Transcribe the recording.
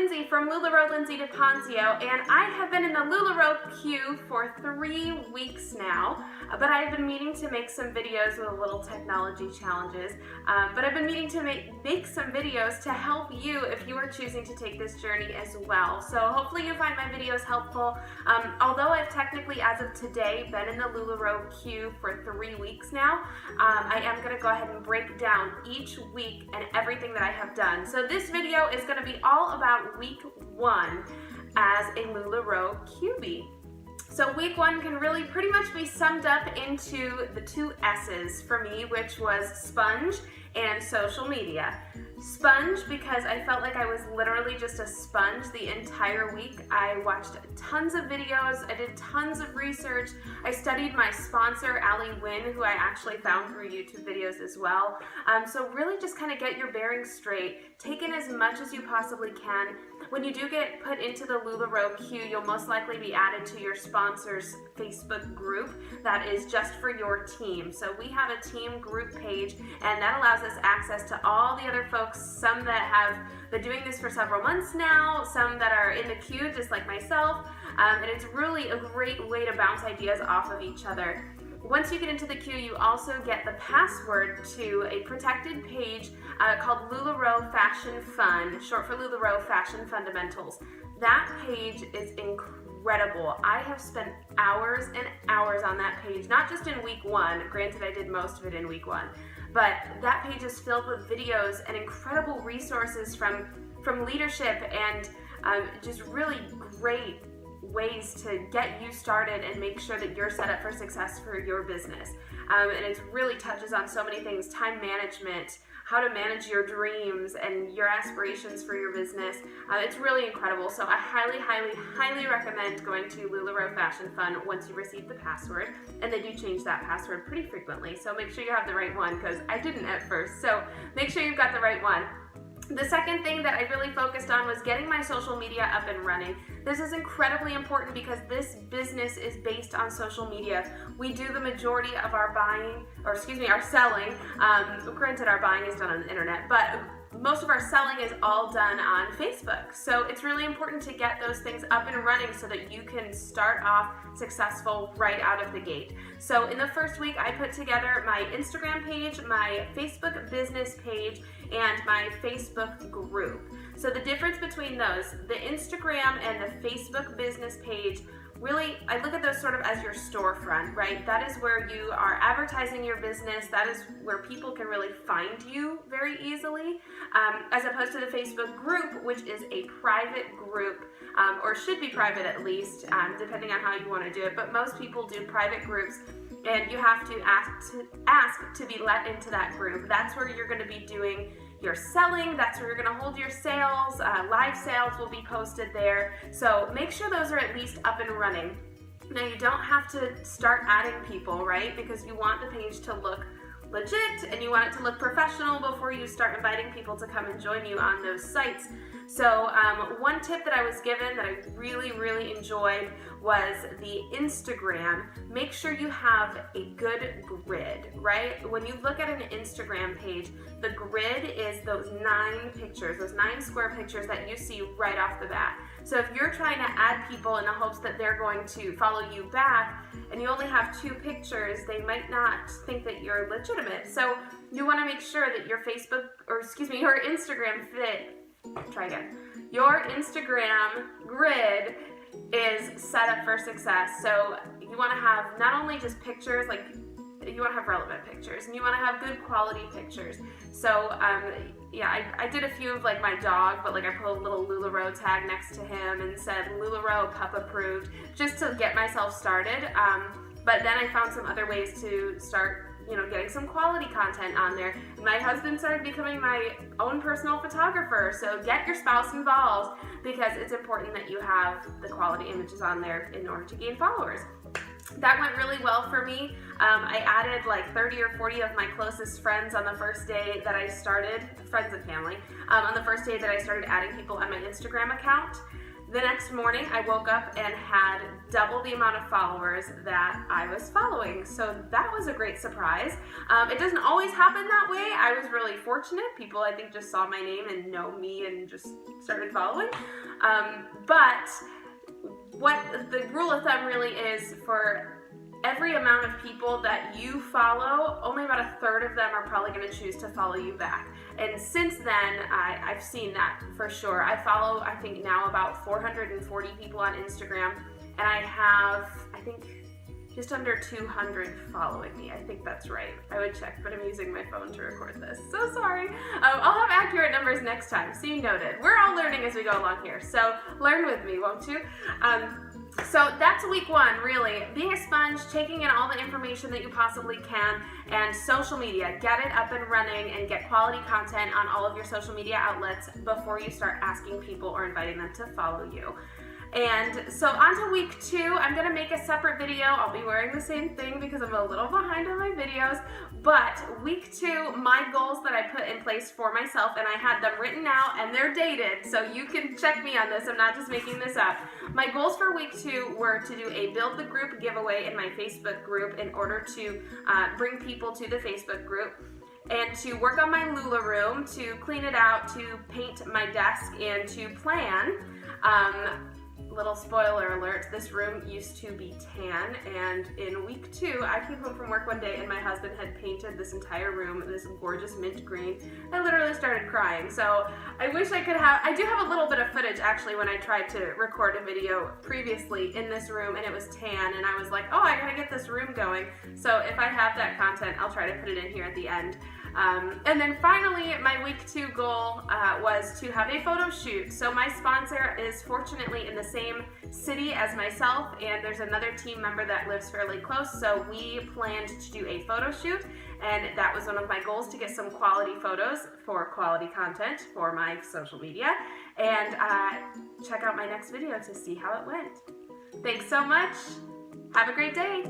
Lindsay from LuLaRoe Lindsay DePonzio, and I have been in the LuLaRoe queue for 3 weeks now, but I've been meaning to make some videos with little technology challenges, but I've been meaning to make some videos to help you if you are choosing to take this journey as well. So hopefully you find my videos helpful. Although I've technically, as of today, been in the LuLaRoe queue for 3 weeks now, I am going to go ahead and break down each week and everything that I have done. So this video is going to be all about week 1 as a LuLaRoe QB. So week 1 can really pretty much be summed up into the 2 S's for me, which was sponge and social media. Sponge because I felt like I was literally just a sponge the entire week. I watched tons of videos, I did tons of research, I studied my sponsor, Allie Wynn, who I actually found through YouTube videos as well. So really just kind of get your bearings straight, take in as much as you possibly can. When you do get put into the LuLaRoe queue, you'll most likely be added to your sponsor's Facebook group that is just for your team. So we have a team group page, and that allows us access to all the other folks, some that have been doing this for several months now, some that are in the queue just like myself, and it's really a great way to bounce ideas off of each other. Once you get into the queue, you also get the password to a protected page called LuLaRoe Fashion Fun, short for LuLaRoe Fashion Fundamentals. That page is incredible. I have spent hours and hours on that page, not just in week 1, granted I did most of it in week 1, but that page is filled with videos and incredible resources from leadership and just really great ways to get you started and make sure that you're set up for success for your business. And it really touches on so many things: time management, how to manage your dreams and your aspirations for your business. It's really incredible. So I highly, highly, highly recommend going to LuLaRoe Fashion Fun once you receive the password. And they do change that password pretty frequently. So make sure you have the right one, because I didn't at first. So make sure you've got the right one. The second thing that I really focused on was getting my social media up and running. This is incredibly important because this business is based on social media. We do the majority of our buying, or excuse me, our selling. Granted, our buying is done on the internet, but most of our selling is all done on Facebook. So it's really important to get those things up and running so that you can start off successful right out of the gate. So in the first week, I put together my Instagram page, my Facebook business page, and my Facebook group. So the difference between those, the Instagram and the Facebook business page, really, I look at those sort of as your storefront, right? That is where you are advertising your business. That is where people can really find you very easily, as opposed to the Facebook group, which is a private group, or should be private at least, depending on how you want to do it. But most people do private groups, and you have to ask to be let into that group. That's where you're going to be doing your selling. That's where you're going to hold your sales. Live sales will be posted there. So make sure those are at least up and running. Now, you don't have to start adding people, right? Because you want the page to look legit and you want it to look professional before you start inviting people to come and join you on those sites. So one tip that I was given that I really, really enjoyed was the Instagram. Make sure you have a good grid, right? When you look at an Instagram page, the grid is those 9 pictures, those 9 square pictures that you see right off the bat. So if you're trying to add people in the hopes that they're going to follow you back and you only have 2 pictures, they might not think that you're legitimate. So you want to make sure that your your Instagram your Instagram grid is set up for success. So you want to have not only just pictures, like you want to have relevant pictures, and you want to have good quality pictures. So yeah, I did a few of like my dog, but like I put a little LuLaRoe tag next to him and said LuLaRoe pup approved, just to get myself started. But then I found some other ways to start getting some quality content on there. My husband started becoming my own personal photographer, so get your spouse involved because it's important that you have the quality images on there in order to gain followers. That went really well for me. I added like 30 or 40 of my closest friends on the first day that I started, friends and family, on the first day that I started adding people on my Instagram account. The next morning, I woke up and had double the amount of followers that I was following. So that was a great surprise. It doesn't always happen that way. I was really fortunate. People, I think, just saw my name and know me and just started following. But what the rule of thumb really is, for every amount of people that you follow, only about a third of them are probably going to choose to follow you back. And since then, I've seen that for sure. I follow, I think now, about 440 people on Instagram, and I have, I think, just under 200 following me. I think that's right. I would check, but I'm using my phone to record this. So sorry. I'll have accurate numbers next time, so you noted. We're all learning as we go along here, so learn with me, won't you? So that's week one, really. Being a sponge, taking in all the information that you possibly can, and social media. Get it up and running and get quality content on all of your social media outlets before you start asking people or inviting them to follow you. And so on to week two. I'm going to make a separate video. I'll be wearing the same thing because I'm a little behind on my videos. But week two, my goals that I put in place for myself, and I had them written out and they're dated, so you can check me on this. I'm not just making this up. My goals for week two were to do a build the group giveaway in my Facebook group in order to bring people to the Facebook group, and to work on my LuLaRoe, to clean it out, to paint my desk, and to plan. Little spoiler alert, this room used to be tan, and in week two, I came home from work one day and my husband had painted this entire room this gorgeous mint green. I literally started crying, so I wish I could have, I do have a little bit of footage actually when I tried to record a video previously in this room and it was tan, and I was like, oh, I gotta get this room going. So if I have that content, I'll try to put it in here at the end. And then finally, my week two goal was to have a photo shoot. So my sponsor is fortunately in the same city as myself, and there's another team member that lives fairly close, so we planned to do a photo shoot, and that was one of my goals, to get some quality photos for quality content for my social media. And check out my next video to see how it went. Thanks so much. Have a great day.